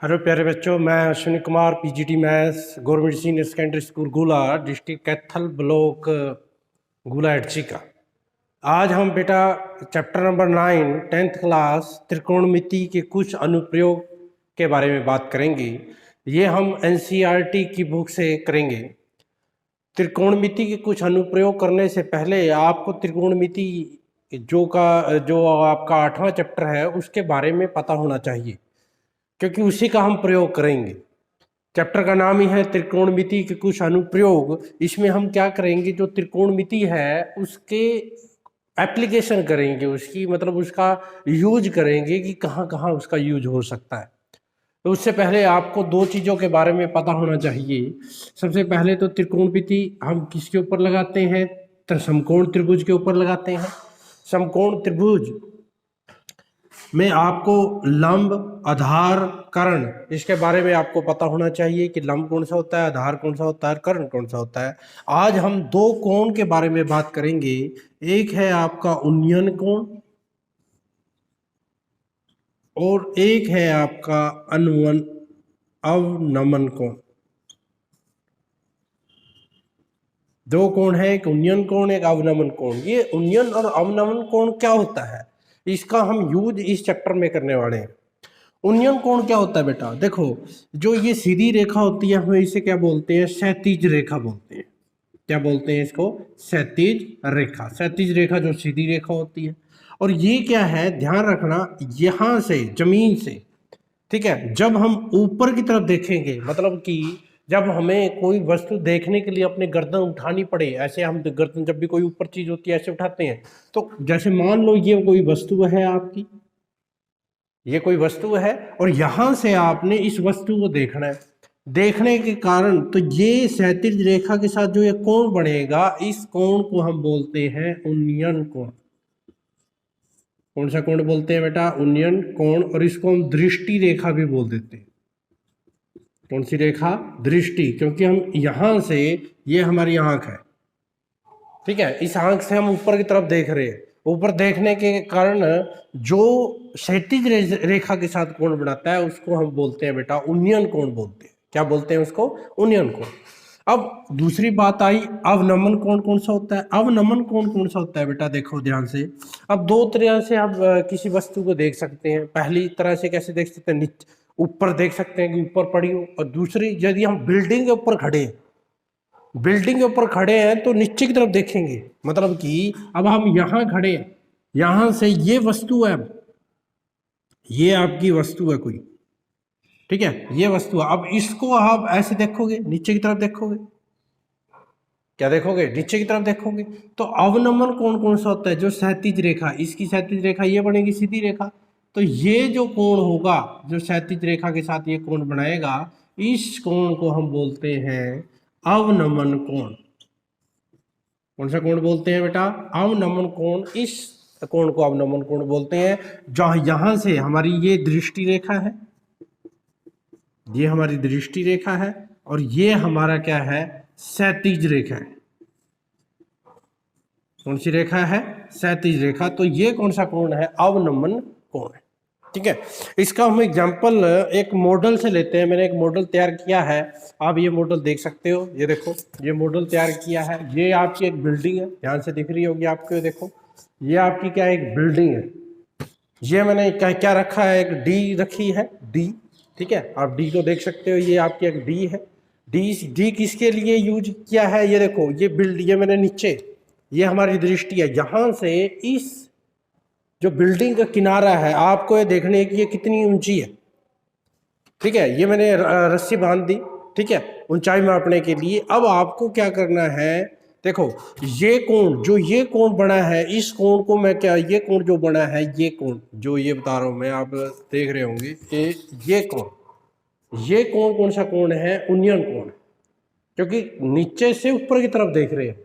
Hello प्यारे बच्चों, मैं Ashwini Kumar PGT maths government senior secondary school गुला डिस्ट्रिक्ट कैथल ब्लॉक गुला एडची का। आज हम बेटा चैप्टर नंबर 9 10th क्लास त्रिकोणमिति के कुछ अनुप्रयोग के बारे में बात करेंगे। ये हम एनसीईआरटी की बुक से करेंगे। त्रिकोणमिति के कुछ अनुप्रयोग करने से पहले आपको त्रिकोणमिति जो आपका 8वां चैप्टर है उसके बारे में पता होना चाहिए, क्योंकि उसी का हम प्रयोग करेंगे। चैप्टर का नाम ही है त्रिकोणमिति के कुछ अनुप्रयोग। इसमें हम क्या करेंगे, जो त्रिकोणमिति है उसके एप्लीकेशन करेंगे, उसकी मतलब उसका यूज करेंगे कि कहाँ कहाँ उसका यूज हो सकता है। तो उससे पहले आपको दो चीज़ों के बारे में पता होना चाहिए। सबसे पहले तो त्रिकोणमिति हम किसके ऊपर लगाते हैं, तो समकोण त्रिभुज के ऊपर लगाते हैं। समकोण त्रिभुज में आपको लंब, आधार, कर्ण, इसके बारे में आपको पता होना चाहिए कि लंब कौन सा होता है, आधार कौन सा होता है, कर्ण कौन सा होता है। आज हम दो कोण के बारे में बात करेंगे। एक है आपका उन्नयन कोण और एक है आपका अवनमन कोण। दो कोण है, एक उन्नयन कोण, एक अवनमन कोण। ये उन्नयन और अवनमन कोण क्या होता है, इसका हम यूज इस चैप्टर में करने वाले हैं। उन्नयन कोण क्या होता है बेटा, देखो जो ये सीधी रेखा होती है हमें इसे क्या बोलते हैं, क्षैतिज रेखा बोलते हैं। क्या बोलते हैं इसको, क्षैतिज रेखा। क्षैतिज रेखा जो सीधी रेखा होती है। और ये क्या है, ध्यान रखना, यहां से जमीन से, ठीक है, जब हम ऊपर की तरफ देखेंगे, मतलब कि जब हमें कोई वस्तु देखने के लिए अपनी गर्दन उठानी पड़े, ऐसे हम गर्दन जब भी कोई ऊपर चीज होती है ऐसे उठाते हैं, तो जैसे मान लो ये कोई वस्तु है आपकी, ये कोई वस्तु है और यहां से आपने इस वस्तु को देखना है। देखने के कारण तो ये क्षैतिज रेखा के साथ जो ये कोण बनेगा, इस कोण को हम बोलते हैं उन्नयन कोण। कौन सा कोण बोलते हैं बेटा, उन्नयन कोण। और इसको हम दृष्टि रेखा भी बोल देते हैं। कौन सी रेखा, दृष्टि, क्योंकि हम यहां से, ये हमारी आंख है, ठीक है, इस आंख से हम ऊपर की तरफ देख रहे हैं। ऊपर देखने के कारण जो क्षैतिज रेखा के साथ कोण बनाता है उसको हम बोलते हैं बेटा उन्नयन कोण बोलते हैं। क्या बोलते हैं उसको, उन्नयन कोण। अब दूसरी बात आई, अवनमन कोण कौन सा होता है। अवनमन कोण कौन सा होता है बेटा, देखो ध्यान से। अब दो तरह से आप किसी वस्तु को देख सकते हैं। पहली तरह से कैसे देख सकते हैं, ऊपर देख सकते हैं कि ऊपर पड़ी हो। और दूसरी, यदि हम बिल्डिंग के ऊपर खड़े हैं, बिल्डिंग के ऊपर खड़े हैं तो नीचे की तरफ देखेंगे, मतलब कि अब हम यहां खड़े हैं, यहां से ये वस्तु है, ये आपकी वस्तु है कोई, ठीक है, ये वस्तु है। अब इसको आप ऐसे देखोगे, नीचे की तरफ देखोगे, क्या देखोगे, नीचे की तरफ देखोगे। तो अवनमन कोण कौन सा होता है, जो क्षैतिज रेखा, इसकी क्षैतिज रेखा ये बनेगी सीधी रेखा, तो ये जो कोण होगा, जो क्षैतिज रेखा के साथ ये कोण बनाएगा, इस कोण को हम बोलते हैं अवनमन कोण। कौन सा कोण बोलते हैं बेटा, अवनमन कोण। इस कोण को अवनमन कोण बोलते हैं। जहां यहां से हमारी ये दृष्टि रेखा है, ये हमारी दृष्टि रेखा है, और ये हमारा क्या है, क्षैतिज रेखा है। कौन सी रेखा है, क्षैतिज रेखा। तो ये कौन सा कोण है, अवनमन कोण है, ठीक है। इसका हम एग्जांपल एक मॉडल से लेते हैं। मैंने एक मॉडल तैयार किया है, आप ये मॉडल देख सकते हो। ये देखो, ये मॉडल तैयार किया है। ये आपकी एक बिल्डिंग है, ध्यान से दिख रही होगी आपको। देखो, ये आपकी क्या एक बिल्डिंग है। ये मैंने क्या क्या रखा है, एक डी रखी है, डी, ठीक है, आप डी को देख सकते हो। ये आपकी एक डी है। डी किसके लिए यूज किया है, ये देखो, ये ये मैंने नीचे, ये हमारी दृष्टि है, यहां से इस जो बिल्डिंग का किनारा है, आपको ये देखने की ये कितनी ऊंची है, ठीक है। ये मैंने रस्सी बांध दी, ठीक है, ऊंचाई मापने के लिए। अब आपको क्या करना है, देखो, ये कोण, जो ये कोण बना है, इस कोण को मैं क्या, ये कोण जो बना है, ये कोण जो ये बता रहा हूं मैं, आप देख रहे होंगे ये कोण, ये कोण कौन सा कोण है, उन्नयन कोण, क्योंकि नीचे से ऊपर की तरफ देख रहे हैं,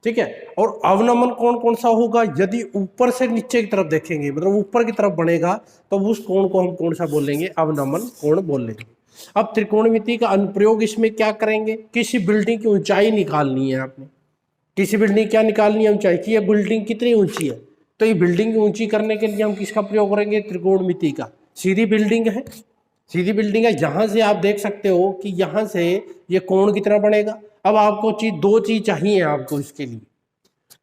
ठीक है। और अवनमन कोण कौन सा होगा, यदि ऊपर से नीचे की तरफ देखेंगे, मतलब ऊपर की तरफ बनेगा, तो उस कोण को हम कौन सा बोलेंगे, अवनमन कोण बोलेंगे। अब त्रिकोणमिति का अनुप्रयोग इसमें क्या करेंगे, किसी बिल्डिंग की ऊंचाई निकालनी है आपने। किसी बिल्डिंग क्या निकालनी है, ऊंचाई की, ये बिल्डिंग कितनी ऊंची है। तो ये बिल्डिंग की ऊंची करने के लिए हम किसका प्रयोग करेंगे, त्रिकोणमिति का। सीधी बिल्डिंग है, सीधी बिल्डिंग है, यहाँ से आप देख सकते हो कि यहाँ से ये कोण कितना बनेगा। अब आपको दो चीज चाहिए आपको इसके लिए,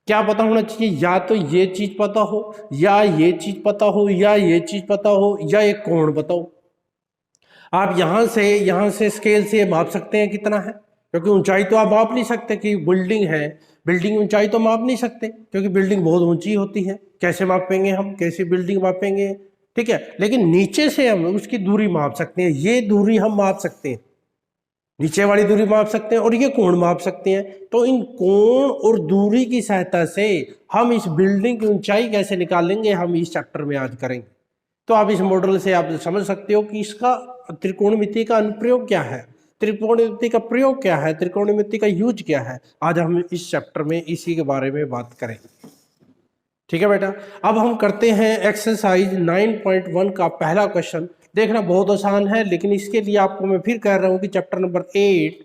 क्या पता होना चाहिए, या तो ये चीज पता हो, या ये चीज पता हो, या ये चीज पता हो, या एक कोण बताओ। आप यहाँ से स्केल से माप सकते हैं कितना है, क्योंकि ऊंचाई तो आप माप नहीं सकते कि बिल्डिंग है, बिल्डिंग ऊंचाई तो माप नहीं सकते क्योंकि बिल्डिंग बहुत ऊंची होती है। कैसे मापेंगे हम, कैसी बिल्डिंग मापेंगे, ठीक है। लेकिन नीचे से हम उसकी दूरी माप सकते हैं, ये दूरी हम माप सकते हैं, नीचे वाली दूरी माप सकते हैं और ये कोण माप सकते हैं। तो इन कोण और दूरी की सहायता से हम इस बिल्डिंग की ऊंचाई कैसे निकालेंगे, हम इस चैप्टर में आज करेंगे। तो आप इस मॉडल से आप समझ सकते हो कि इसका त्रिकोणमिति का अनुप्रयोग क्या है, त्रिकोणमिति का प्रयोग क्या है, त्रिकोणमिति का यूज क्या है। आज हम इस चैप्टर में इसी के बारे में बात करेंगे, ठीक है बेटा। अब हम करते हैं एक्सरसाइज 9.1 का पहला क्वेश्चन। देखना बहुत आसान है, लेकिन इसके लिए आपको मैं फिर कह रहा हूं कि चैप्टर नंबर 8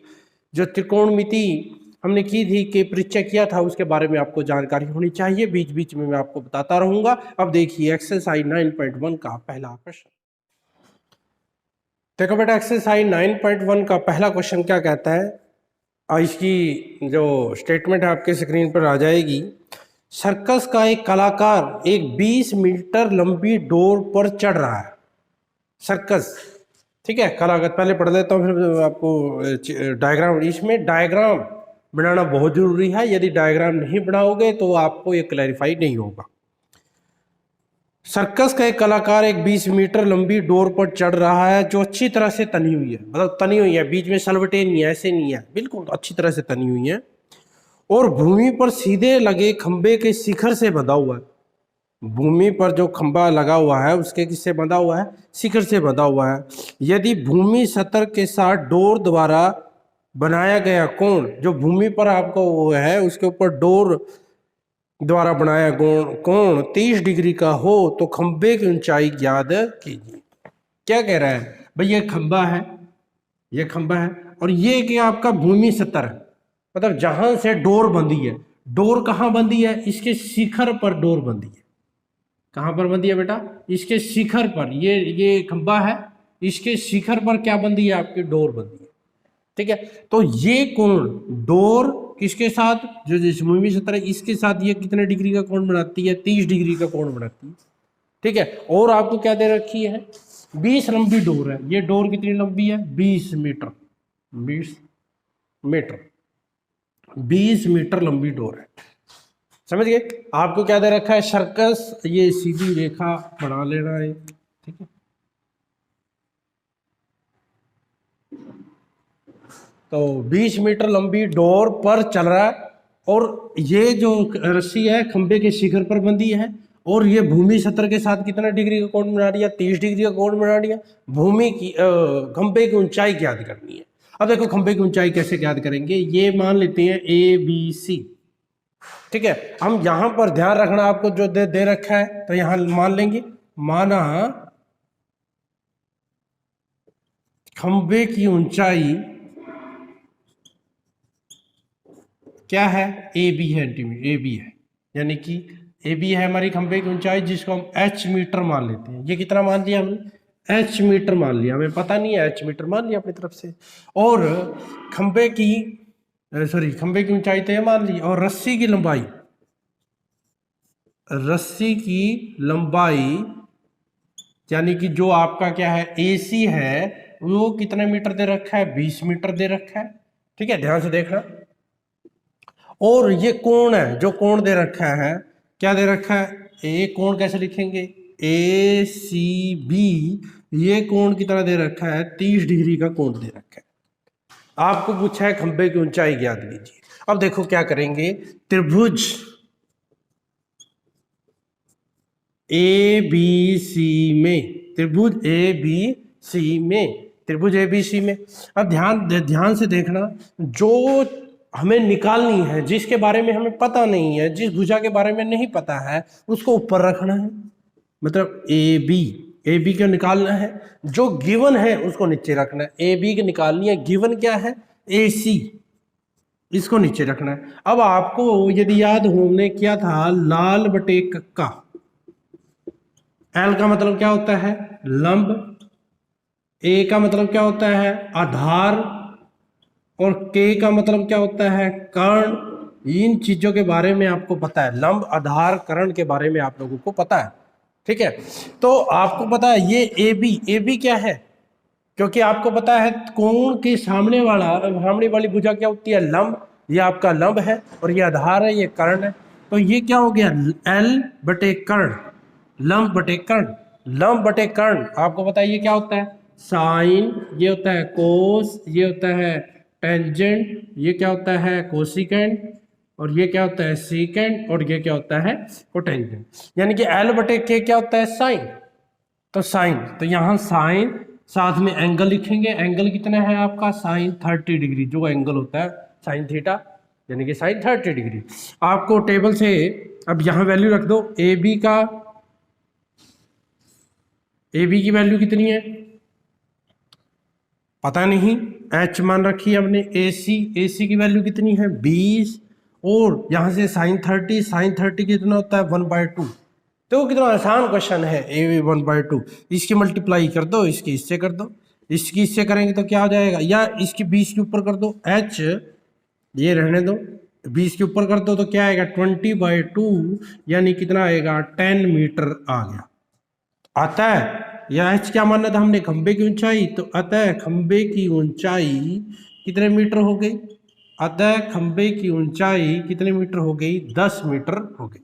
जो त्रिकोणमिति हमने की थी, कि परिचय किया था, उसके बारे में आपको जानकारी होनी चाहिए। बीच बीच में मैं आपको बताता रहूंगा। अब देखिए एक्सरसाइज 9.1 का पहला क्वेश्चन। देखो बेटा, एक्सरसाइज 9.1 का पहला क्वेश्चन क्या कहता है, इसकी जो स्टेटमेंट है आपके स्क्रीन पर आ जाएगी। सर्कस का एक कलाकार एक 20 मीटर लंबी डोर पर चढ़ रहा है। सर्कस, ठीक है, कलाकार पहले पढ़ देता हूँ, फिर आपको डायग्राम, इसमें डायग्राम बनाना बहुत जरूरी है। यदि डायग्राम नहीं बनाओगे तो आपको ये क्लैरिफाई नहीं होगा। सर्कस का एक कलाकार एक 20 मीटर लंबी डोर पर चढ़ रहा है जो अच्छी तरह से तनी हुई है, मतलब तनी हुई है, बीच में सलवटे नहीं है, ऐसे नहीं है, बिल्कुल अच्छी तरह से तनी हुई है, और भूमि पर सीधे लगे खंबे के शिखर से बंधा हुआ है। भूमि पर जो खंबा लगा हुआ है उसके किससे बंधा हुआ है, शिखर से बंधा हुआ है। यदि भूमि सतह के साथ डोर द्वारा बनाया गया कोण, जो भूमि पर आपको वो है उसके ऊपर डोर द्वारा बनाया कोण 30 डिग्री का हो तो खंबे की ऊंचाई ज्ञात कीजिए। क्या कह रहा है भाई, ये खंबा है, ये खंबा है, और ये क्या आपका भूमि सतह है, मतलब जहां से डोर बंधी है। डोर कहाँ बंधी है, इसके शिखर पर डोर बंधी है। कहाँ पर बंधी है बेटा, इसके शिखर पर। ये खंबा है, इसके शिखर पर क्या बंधी है, आपकी डोर बंधी है, ठीक है। तो ये कोण डोर किसके साथ, जो जिस भूमि सतह है इसके साथ ये कितने डिग्री का कोण बनाती है, 30 डिग्री का कोण बनाती है, ठीक है। और आपको क्या दे रखी है, 20 लंबी डोर है। ये डोर कितनी लंबी है, 20 मीटर, 20 मीटर, 20 मीटर लंबी डोर है, समझ गए। आपको क्या दे रखा है, सर्कस, ये सीधी रेखा बना लेना है, ठीक है। तो 20 मीटर लंबी डोर पर चल रहा है, और ये जो रस्सी है खंबे के शिखर पर बंधी है, और ये भूमि सतह के साथ कितना डिग्री का कोण बना रही है, 30 डिग्री का कोण बना रही है। भूमि की खंबे की ऊंचाई ज्ञात करनी है। अब देखो खंबे की ऊंचाई कैसे ज्ञात करेंगे, ये मान लेते हैं ABC, ठीक है। हम यहां पर ध्यान रखना, आपको जो दे रखा है तो यहां मान लेंगे, माना खंबे की ऊंचाई क्या है, AB है, AB है, यानी कि AB है हमारी खंबे की ऊंचाई, जिसको हम H मीटर मान लेते हैं। ये कितना मान लिया हमने, H मीटर मान लिया, हमें पता नहीं है, H मीटर मान लिया अपनी तरफ से। और खंबे की खंबे की ऊंचाई तो ये मान ली, और रस्सी की लंबाई, रस्सी की लंबाई यानी कि जो आपका क्या है AC है, वो कितने मीटर दे रखा है, 20 मीटर दे रखा है, ठीक है, ध्यान से देखना। और ये कोण है, जो कोण दे रखा है, क्या दे रखा है, ये कोण कैसे लिखेंगे, ACB, ये कोण कितना दे रखा है, 30 डिग्री का कोण दे रखा है। आपको पूछा है खंबे की ऊंचाई ज्ञात कीजिए। अब देखो क्या करेंगे, त्रिभुज ABC में, त्रिभुज ABC में, त्रिभुज ABC में, अब ध्यान से देखना, जो हमें निकालनी है, जिसके बारे में हमें पता नहीं है, जिस भुजा के बारे में नहीं पता है, उसको ऊपर रखना है, मतलब AB को निकालना है, जो गिवन है उसको नीचे रखना है। AB की निकालनी है, गिवन क्या है, AC, इसको नीचे रखना है। अब आपको यदि याद हो, हमने किया था लाल बटे कक्का, L का मतलब क्या होता है, लंब, ए का मतलब क्या होता है आधार, और के का मतलब क्या होता है कर्ण। इन चीजों के बारे में आपको पता है, लंब आधार कर्ण के बारे में आप लोगों को पता है, ठीक है। तो आपको पता है ये ए बी क्या है, क्योंकि आपको पता है कोण के सामने वाली भुजा क्या होती है लंब, ये आपका लंब है और ये आधार है, ये कर्ण है। तो ये क्या हो गया एल बटे कर्ण, लंब बटे कर्ण। लंब बटे कर्ण आपको पता है ये क्या होता है साइन, ये होता है कोस, ये होता है टेंजेंट, ये क्या होता है कोसिकेंट, और ये क्या होता है सीकेंट, और ये क्या होता है कोटेंजेंट। यानी कि एल बटे के क्या होता है साइन। तो साइन, तो यहाँ साइन साथ में एंगल लिखेंगे, एंगल कितना है आपका साइन 30 डिग्री, जो एंगल होता है साइन थीटा, यानी कि साइन 30 डिग्री। आपको टेबल से अब यहाँ वैल्यू रख दो, ए बी की वैल्यू कितनी है पता नहीं, एच मान रखी है हमने, ए सी की वैल्यू कितनी है 20, और यहाँ से साइन 30 कितना होता है 1/2। तो कितना आसान क्वेश्चन है, ए 1/2, इसकी मल्टीप्लाई कर दो, इसकी इससे कर दो, इसकी इससे करेंगे तो क्या हो जाएगा, या इसकी 20 के ऊपर कर दो, एच ये रहने दो, 20 के ऊपर कर दो तो क्या आएगा 20/2, यानी कितना आएगा 10 मीटर आ गया। अतः यह एच क्या माना था हमने खंबे की ऊंचाई, तो अतः खंबे की ऊंचाई कितने मीटर हो गई, अतः खंबे की ऊंचाई कितने मीटर हो गई 10 मीटर हो गई।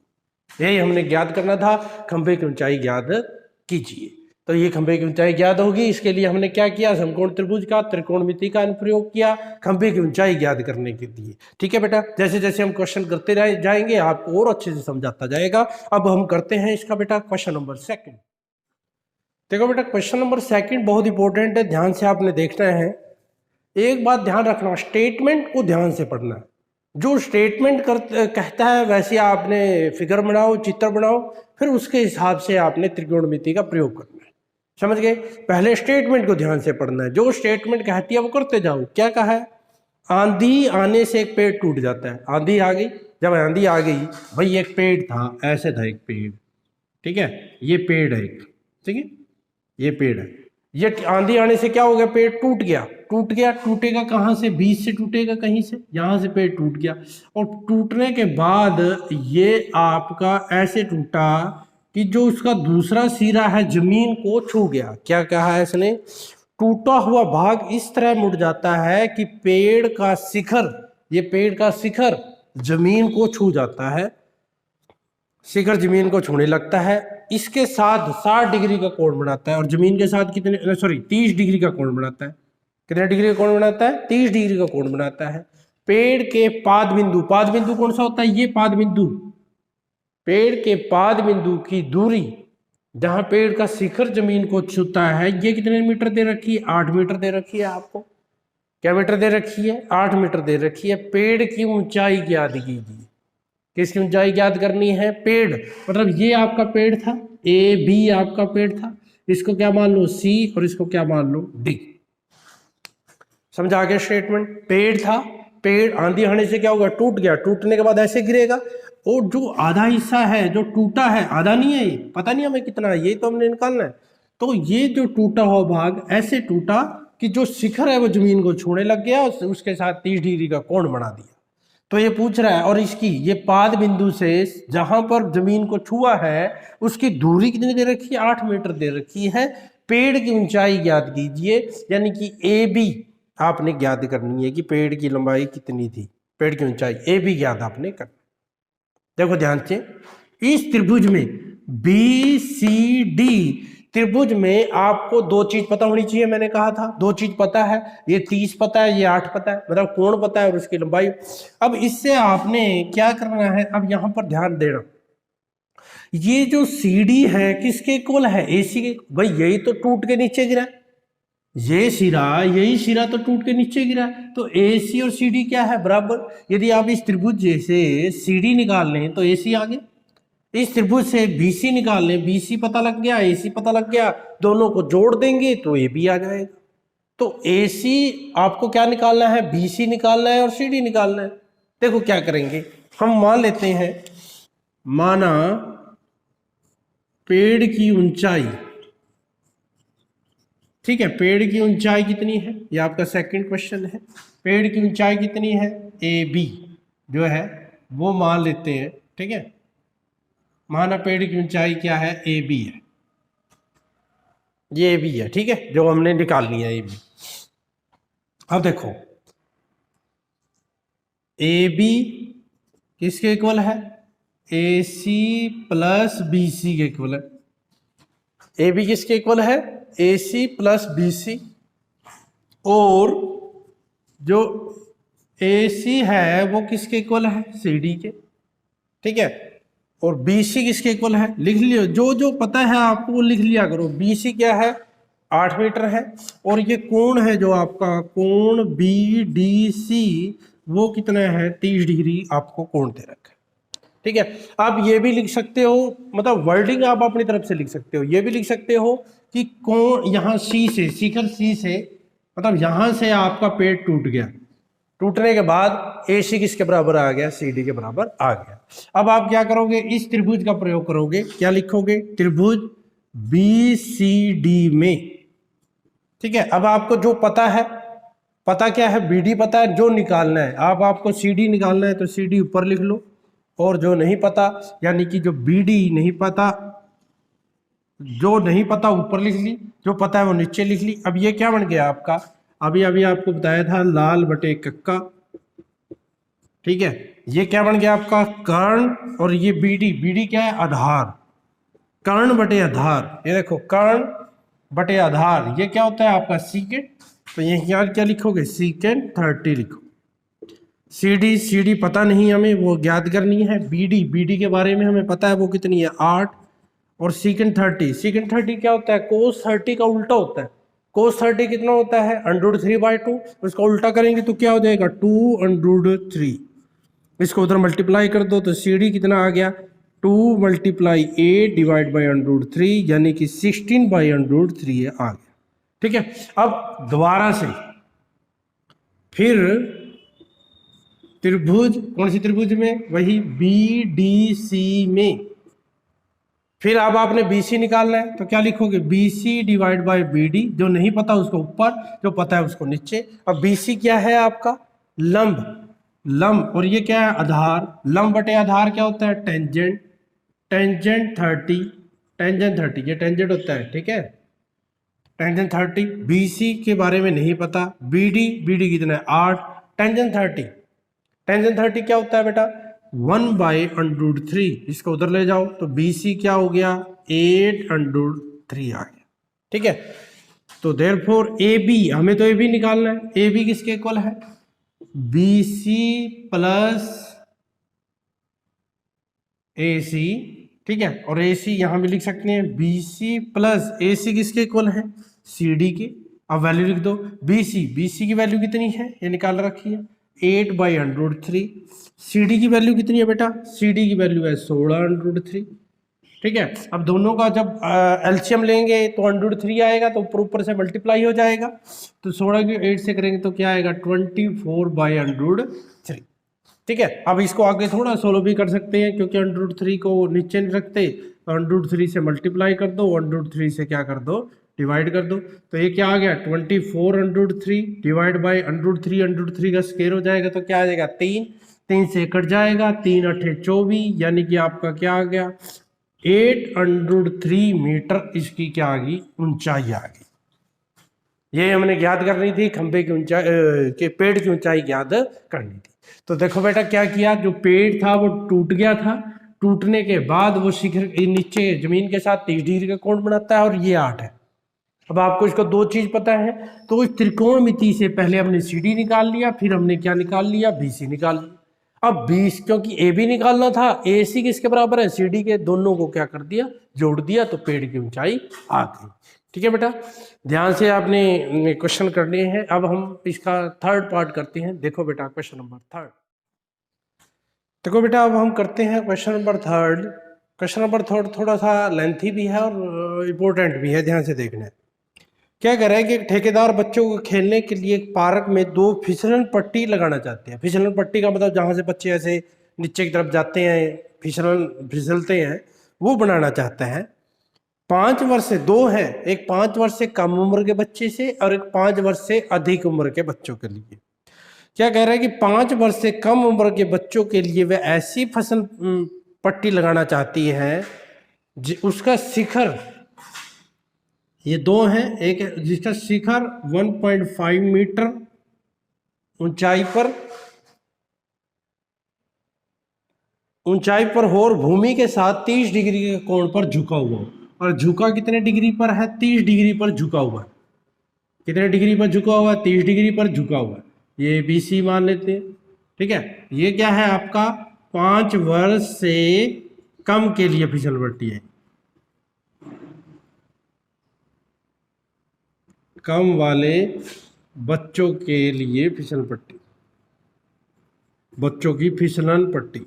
यही हमने ज्ञात करना था, खंबे की ऊंचाई ज्ञात कीजिए। तो ये खंबे की ऊंचाई ज्ञात होगी, इसके लिए हमने क्या किया समकोण त्रिभुज का त्रिकोणमिति का प्रयोग किया खंबे की ऊंचाई ज्ञात करने के लिए। ठीक है बेटा, जैसे जैसे हम क्वेश्चन करते जाएंगे आपको और अच्छे से समझाता जाएगा। अब हम करते हैं इसका बेटा क्वेश्चन नंबर 2। देखो बेटा क्वेश्चन नंबर 2 बहुत इंपॉर्टेंट है, ध्यान से आपने देखना है। एक बात ध्यान रखना, स्टेटमेंट को ध्यान से पढ़ना है। जो स्टेटमेंट कहता है वैसे आपने फिगर बनाओ, चित्र बनाओ, फिर उसके हिसाब से आपने त्रिकोणमिति का प्रयोग करना है। समझ गए, पहले स्टेटमेंट को ध्यान से पढ़ना है, जो स्टेटमेंट कहती है वो करते जाओ। क्या कहा है, आंधी आने से एक पेड़ टूट जाता है। आंधी आ गई, जब आंधी आ गई भाई एक पेड़ था, ऐसे था एक पेड़, ठीक है, ये पेड़ है एक, ठीक है, ये पेड़ है, ये आंधी आने से क्या हो गया पेड़ टूट गया, टूटेगा कहाँ से, बीच से टूटेगा कहीं से, यहाँ से पेड़ टूट गया, और टूटने के बाद ये आपका ऐसे टूटा कि जो उसका दूसरा सिरा है जमीन को छू गया। क्या कहा है इसने, टूटा हुआ भाग इस तरह मुड़ जाता है कि पेड़ का शिखर, ये पेड़ का शिखर जमीन को छू जाता है, शिखर जमीन को छूने लगता है, इसके साथ 60 डिग्री का कोण बनाता है, और जमीन के साथ कितने 30 डिग्री का कोण बनाता है। कितने डिग्री का कोण बनाता है 30 डिग्री का कोण बनाता है। पेड़ के पाद बिंदु कौन सा होता है, ये पाद बिंदु, पेड़ के पाद बिंदु की दूरी जहां पेड़ का शिखर जमीन को छूता है, ये कितने मीटर दे रखी है 8 मीटर दे रखी है। आपको क्या मीटर दे रखी है 8 मीटर दे रखी है। पेड़ की ऊंचाई ज्ञात कीजिए, किसकी ऊंचाई ज्ञात करनी है, पेड़, मतलब ये आपका पेड़ था, ए बी आपका पेड़ था, इसको क्या मान लो सी और इसको क्या मान लो डी। समझा गया स्टेटमेंट, पेड़ था, पेड़ आंधी आने से क्या होगा टूट गया, टूटने के बाद ऐसे गिरेगा, और जो आधा हिस्सा है जो टूटा है, आधा नहीं है ये, पता नहीं हमें कितना है, ये तो हमने निकालना है। तो ये जो टूटा हुआ भाग ऐसे टूटा कि जो शिखर है वो जमीन को छूने लग गया, और उसके साथ 30 डिग्री का कोण बना दिया। तो ये पूछ रहा है, और इसकी ये पाद बिंदु से जहां पर जमीन को छुआ है उसकी दूरी कितनी दे रखी है 8 मीटर दे रखी है। पेड़ की ऊंचाई ज्ञात कीजिए, यानी कि ए बी आपने ज्ञात करनी है कि पेड़ की लंबाई कितनी थी, पेड़ की ऊंचाई ए बी ज्ञात आपने करनी। देखो ध्यान से, इस त्रिभुज में बी सी डी त्रिभुज में आपको 2 चीज पता होनी चाहिए, मैंने कहा था 2 चीज पता है, ये 30 पता है, ये 8 पता है, मतलब कोण पता है और उसकी लंबाई। अब इससे आपने क्या करना है, अब यहां पर ध्यान देना, ये जो सी डी है किसके इक्वल है, ए सी के, भाई यही तो टूट के नीचे गिरा, ये सिरा, यही सिरा तो टूट के नीचे गिरा, तो ए सी और सी डी क्या है बराबर। यदि आप इस त्रिभुज से सी डी निकाल लें तो ए सी आ गया, इस त्रिभुज से BC निकाल लें, BC पता लग गया, AC पता लग गया, दोनों को जोड़ देंगे तो AB आ जाएगा। तो AC आपको क्या निकालना है, BC निकालना है और CD निकालना है। देखो क्या करेंगे, हम मान लेते हैं, माना पेड़ की ऊंचाई ठीक है, पेड़ की ऊंचाई कितनी है, ये आपका सेकंड क्वेश्चन है। पेड़ की ऊंचाई कितनी है, ए बी जो है वो मान लेते हैं। ठीक है, माना पेड़ की ऊंचाई क्या है, ए बी है, ये ए बी है। ठीक है, जो हमने निकालनी है ए बी। अब देखो ए बी किसके इक्वल है, ए सी प्लस बी सी के इक्वल है। ए बी किसके इक्वल है, ए सी प्लस बी सी, और जो ए सी है वो किसके इक्वल है, सी डी के। ठीक है, और बी सी किसके इक्वल है, लिख लियो, जो जो पता है आपको वो लिख लिया करो। बी सी क्या है, 8 मीटर है, और ये कोण है जो आपका कोण बी डी सी वो कितना है, 30 डिग्री आपको कोण दे रखा है। ठीक है, आप ये भी लिख सकते हो, मतलब वर्डिंग आप अपनी तरफ से लिख सकते हो। ये भी लिख सकते हो कि कोण यहाँ सी से, शिखर सी से, मतलब यहां से आपका पेड़ टूट गया, टूटने के बाद ए सी किसके बराबर आ गया, सी डी के बराबर आ गया। अब आप क्या करोगे, इस त्रिभुज का प्रयोग करोगे, क्या लिखोगे, त्रिभुज बी सी डी में। ठीक है, अब आपको जो पता है, पता क्या है, बी डी पता है, जो निकालना है आप, आपको सी डी निकालना है तो सी डी ऊपर लिख लो, और जो नहीं पता यानी कि जो बी डी नहीं पता, जो नहीं पता ऊपर लिख ली, जो पता है वो नीचे लिख ली। अब ये क्या बन गया आपका, अभी अभी आपको बताया था लाल बटे कक्का। ठीक है, ये क्या बन गया आपका कर्ण, और ये बीडी, बीडी क्या है, आधार, कर्ण बटे आधार। ये देखो कर्ण बटे आधार, ये क्या होता है आपका सीकेंड, तो ये यहाँ क्या लिखोगे, सीकेंड 30 लिखो। सी डी पता नहीं हमें, वो ज्ञात करनी है। बी डी के बारे में हमें पता है वो कितनी है, 8, और सीकेंड 30 क्या होता है, कोस 30 का उल्टा होता है। कोस 30 कितना होता है, √3/2, उसका उल्टा करेंगे तो क्या हो जाएगा, 2√3। इसको उधर मल्टीप्लाई कर दो तो सी डी कितना आ गया, 2 × 8 डिवाइड बाई √3, यानी कि 16/√3 आ गया। ठीक है, अब दोबारा से फिर त्रिभुज, कौन सी त्रिभुज में, वही बी डी सी में। फिर अब आपने बी सी निकालना है तो क्या लिखोगे, B C divide by B D, जो नहीं पता उसको ऊपर, जो पता है उसको नीचे। अब बी सी क्या है आपका, लंब, लंब, और ये क्या है, आधार। लंब बटे आधार क्या होता है, टेंजेंट, टेंजेंट 30, टेंजेंट 30 ये टेंजेंट होता है। ठीक है, टेंजेंट 30, बी सी के बारे में नहीं पता, बी डी कितना है, 8, टेंजेंट 30, टेंजेंट 30 क्या होता है बेटा, 1/√3। इसको उधर ले जाओ तो बी सी क्या हो गया, 8√3 आ गया। ठीक है, तो देयरफॉर ए बी, हमें तो ए बी निकालना है, ए बी किसके इक्वल है, बी सी प्लस ए सी। ठीक है, और ए सी यहां भी लिख सकते हैं, बी सी प्लस ए सी किसके इक्वल है, सी डी के। अब वैल्यू लिख दो, बी सी की वैल्यू कितनी है, ये निकाल रखी है, 8/√3। सी डी की वैल्यू कितनी है बेटा, सी डी की वैल्यू है 16/√3। ठीक है, अब दोनों का जब एलसीएम लेंगे तो √3 आएगा, तो ऊपर ऊपर से मल्टीप्लाई हो जाएगा, तो 16 की 8 से करेंगे तो क्या आएगा, 24/√3। ठीक है, अब इसको आगे थोड़ा सोलो भी कर सकते हैं, क्योंकि √3 को नीचे नहीं रखते, तो √3 से मल्टीप्लाई कर दो, √3 से क्या कर दो, डिवाइड कर दो। तो ये क्या आ गया, 24/√3 डिवाइड बाई √3 का स्क्वायर हो जाएगा, तो क्या आ जाएगा, 3 से कट जाएगा, 3 8 24, यानी कि आपका क्या आ गया, 8√3 मीटर इसकी क्या आ गई, ऊंचाई आ गई। ये हमने ज्ञात करनी थी, खंभे की ऊंचाई के पेड़ की ऊंचाई ज्ञात करनी थी। तो देखो बेटा क्या किया, जो पेड़ था वो टूट गया था, टूटने के बाद वो शिखर नीचे जमीन के साथ 30 डिग्री का कोण बनाता है, और ये 8 है। अब आपको इसको दो चीज पता है, तो इस त्रिकोणमिति से पहले हमने सी डी निकाल लिया, फिर हमने क्या निकाल लिया, बी सी निकाल लिया। अब 20, क्योंकि ए बी निकालना था, ए सी किसके बराबर है, सी डी के, दोनों को क्या कर दिया, जोड़ दिया, तो पेड़ की ऊंचाई आ गई। ठीक है बेटा, ध्यान से आपने क्वेश्चन करने हैं। अब हम इसका थर्ड पार्ट करते हैं। देखो बेटा क्वेश्चन नंबर 3। देखो बेटा अब हम करते हैं क्वेश्चन नंबर 3। क्वेश्चन नंबर 3 थोड़ा सा लेंथी भी है और इम्पोर्टेंट भी है, ध्यान से देखना है। क्या कह रहा है कि एक ठेकेदार बच्चों को खेलने के लिए एक पार्क में 2 फिसलन पट्टी लगाना चाहते हैं। फिसलन पट्टी का मतलब जहाँ से बच्चे ऐसे नीचे की तरफ जाते हैं, फिसलते हैं, वो बनाना चाहते हैं। 5 वर्ष से, दो है, एक 5 वर्ष से कम उम्र के बच्चे से और एक 5 वर्ष से अधिक उम्र के बच्चों के लिए। क्या कह रहा है कि 5 वर्ष से कम उम्र के बच्चों के लिए वे ऐसी फसल पट्टी लगाना चाहती है उसका शिखर, ये दो हैं, एक जिसका शिखर 1.5 मीटर ऊंचाई पर हो और भूमि के साथ 30 डिग्री के कोण पर झुका हुआ हो। और झुका कितने डिग्री पर है? 30 डिग्री पर झुका हुआ है। कितने डिग्री पर झुका हुआ है? 30 डिग्री पर झुका हुआ है। ये BC मान लेते हैं, ठीक है। ये क्या है आपका? 5 वर्ष से कम के लिए फिसल पट्टी है, कम वाले बच्चों के लिए फिसल पट्टी, बच्चों की फिसलन पट्टी।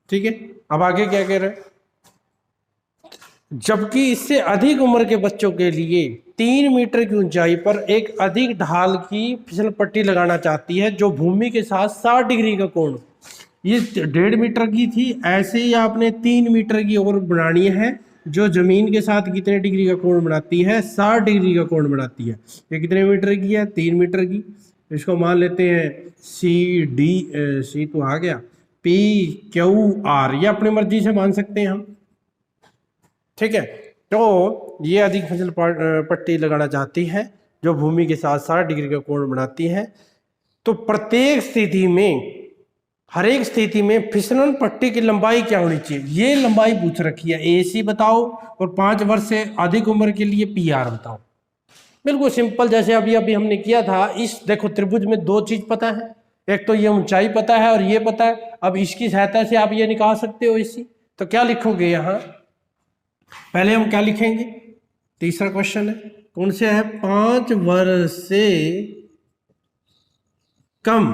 ठीक है, अब आगे क्या कह रहे हैं? जबकि इससे अधिक उम्र के बच्चों के लिए 3 मीटर की ऊंचाई पर एक अधिक ढाल की फिसल पट्टी लगाना चाहती है जो भूमि के साथ 60 डिग्री का कोण, ये 1.5 मीटर की थी, ऐसे ही आपने 3 मीटर की और बनानी है जो जमीन के साथ कितने डिग्री का कोण बनाती है? 60 डिग्री का कोण बनाती है। ये कितने मीटर की है? 3 मीटर की। इसको मान लेते हैं सी तो आ गया, PQR, ये अपनी मर्जी से मान सकते हैं हम, ठीक है। तो ये अधिक फिसल पट्टी लगाना चाहती है जो भूमि के साथ 60 डिग्री का कोण बनाती है। तो प्रत्येक स्थिति में, हर एक स्थिति में फिसलन पट्टी की लंबाई क्या होनी चाहिए? ये लंबाई पूछ रखी है। AC बताओ और 5 वर्ष से अधिक उम्र के लिए PR बताओ। बिल्कुल सिंपल, जैसे अभी हमने किया था। इस देखो त्रिभुज में दो चीज पता है, एक तो ये ऊंचाई पता है और ये पता है। अब इसकी सहायता से आप ये निकाल सकते हो AC। तो क्या लिखोगे यहाँ? पहले हम क्या लिखेंगे? तीसरा क्वेश्चन है, कौन से है? 5 वर्ष से कम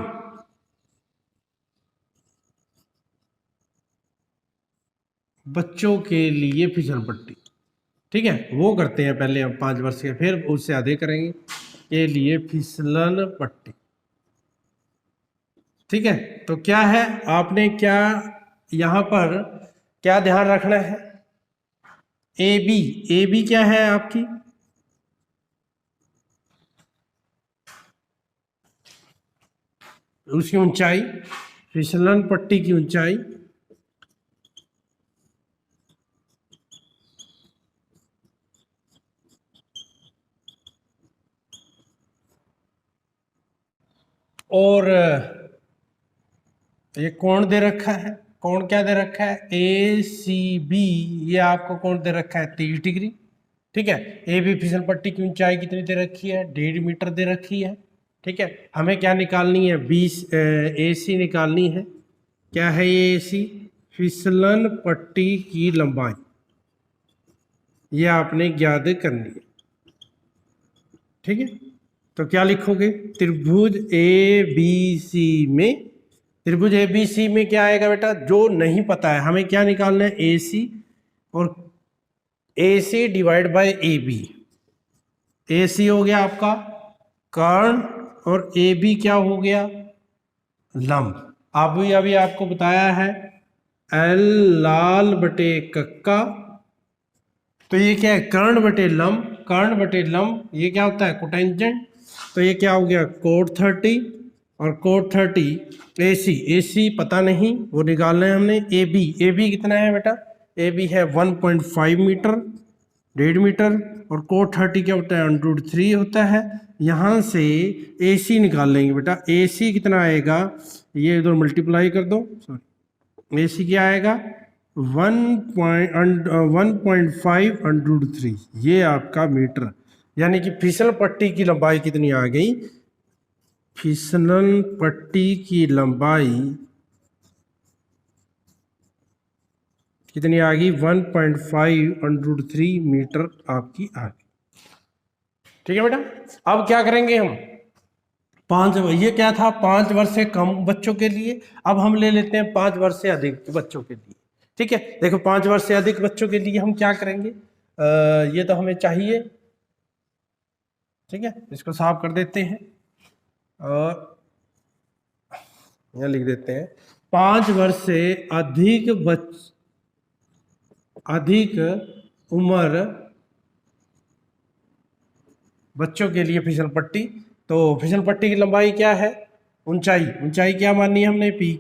बच्चों के लिए फिसल पट्टी, ठीक है। वो करते हैं पहले हम 5 वर्ष के, फिर उससे आधे करेंगे के लिए फिसलन पट्टी, ठीक है। तो क्या है, आपने क्या यहां पर क्या ध्यान रखना है? AB क्या है आपकी? उसकी ऊंचाई, फिसलन पट्टी की ऊंचाई, और ये कोण दे रखा है। कोण क्या दे रखा है? ACB, ये आपको कोण दे रखा है 30 डिग्री, ठीक है। AB फिसल पट्टी की ऊंचाई कितनी दे रखी है? 1.5 मीटर दे रखी है, ठीक है। हमें क्या निकालनी है? AC निकालनी है। क्या है ये AC? फिसलन पट्टी की लंबाई, ये आपने ज्ञात करनी है, ठीक है। तो क्या लिखोगे? त्रिभुज ABC में, त्रिभुज ABC में क्या आएगा बेटा? जो नहीं पता है हमें क्या निकालना है? AC और AC divide by AB। AC हो गया आपका कर्ण और AB क्या हो गया? लंब। अभी आपको बताया है L लाल बटे कक्का, तो ये क्या है? कर्ण बटे लंब, कर्ण बटे लंब ये क्या होता है? कोटेंजेंट। तो ये क्या हो गया? कोट 30 और कोट 30 AC पता नहीं, वो निकालना है हमने। AB कितना है बेटा? AB है 1.5 मीटर, 1.5 मीटर, और कोट 30 क्या होता है? √3 होता है। यहाँ से AC निकाल लेंगे बेटा। AC कितना आएगा? ये इधर मल्टीप्लाई कर दो, सॉरी, AC क्या आएगा? 1.5 √3, ये आपका मीटर। यानी कि फिसल पट्टी की लंबाई कितनी आ गई? फिसलन पट्टी की लंबाई कितनी आ गई? 1.5 √3 मीटर आपकी आ गई, ठीक है बेटा। अब क्या करेंगे हम? ये क्या था? 5 वर्ष से कम बच्चों के लिए। अब हम ले लेते हैं 5 वर्ष से अधिक बच्चों के लिए, ठीक है। देखो 5 वर्ष से अधिक बच्चों के लिए हम क्या करेंगे? ये तो हमें चाहिए, ठीक है। इसको साफ कर देते हैं और यहाँ लिख देते हैं 5 वर्ष से अधिक उम्र बच्चों के लिए फिसल पट्टी। तो फिसल पट्टी की लंबाई क्या है? ऊंचाई क्या माननी है हमने? पी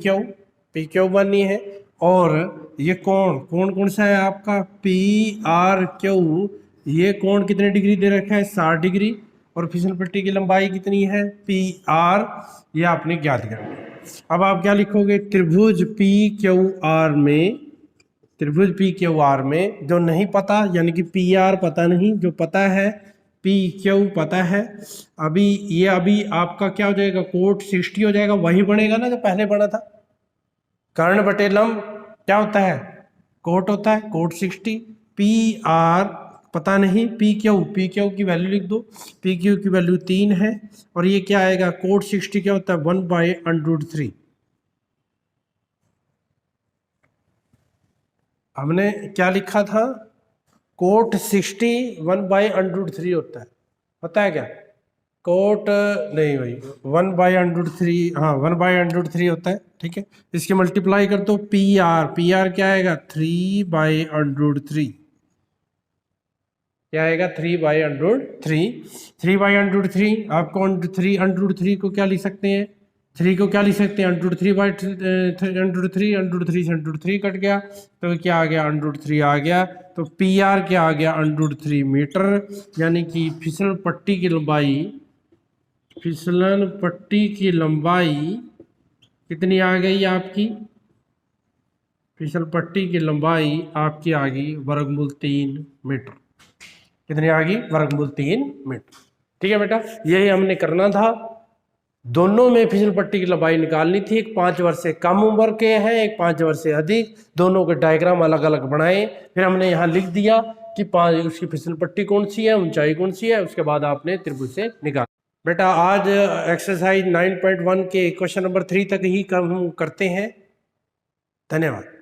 क्यू माननी है। और ये कौन सा है आपका? P R Q. ये कोण कितने डिग्री दे रखा है? 60 डिग्री। और फिसल पट्टी की लंबाई कितनी है? P R. ये आपने ज्ञात करना है। अब आप क्या लिखोगे? त्रिभुज पी क्यू आर में जो नहीं पता, यानी कि पी आर पता नहीं, जो पता है पी क्यू पता है। अभी आपका क्या हो जाएगा? कोट 60 हो जाएगा, वही बनेगा ना जो पहले बना था। कर्ण बटे लंब क्या होता है? कोट होता है, कोट 60। पी आर पता नहीं, पी क्यू की वैल्यू लिख दो। पी क्यू की वैल्यू 3 है। और ये क्या आएगा? कोट 60 क्या होता है? 1/√3। हमने क्या लिखा था? कोट 60 1/√3 होता है क्या? कोट नहीं भाई, 1/√3, हाँ 1/√3 होता है, ठीक है। इसकी मल्टीप्लाई कर दो। पी आर क्या आएगा? 3/√3। क्या आएगा? 3/√3। 3/√3 आपको 3/√3 को क्या लिख सकते हैं? 3 को क्या लिख सकते हैं? √3/√3 से √3 कट गया, तो क्या आ गया? √3 आ गया। तो पी आर क्या आ गया? √3 मीटर। यानी कि फिसल पट्टी की लंबाई कितनी आ गई आपकी? फिसल पट्टी की लंबाई आपकी आ गई वर्गमूल 3 मीटर। कितनी आ गई? वर्गमूल 3 मीटर। ठीक है बेटा, यही हमने करना था। दोनों में फिसल पट्टी की लंबाई निकालनी थी। एक 5 वर्ष से कम उम्र के हैं, एक 5 वर्ष से अधिक। दोनों के डायग्राम अलग अलग बनाए, फिर हमने यहाँ लिख दिया कि उसकी फिसल पट्टी कौन सी है, ऊंचाई कौन सी है। उसके बाद आपने त्रिभुज से निकाल। बेटा आज एक्सरसाइज 9.1 के क्वेश्चन नंबर 3 तक ही हम करते हैं। धन्यवाद।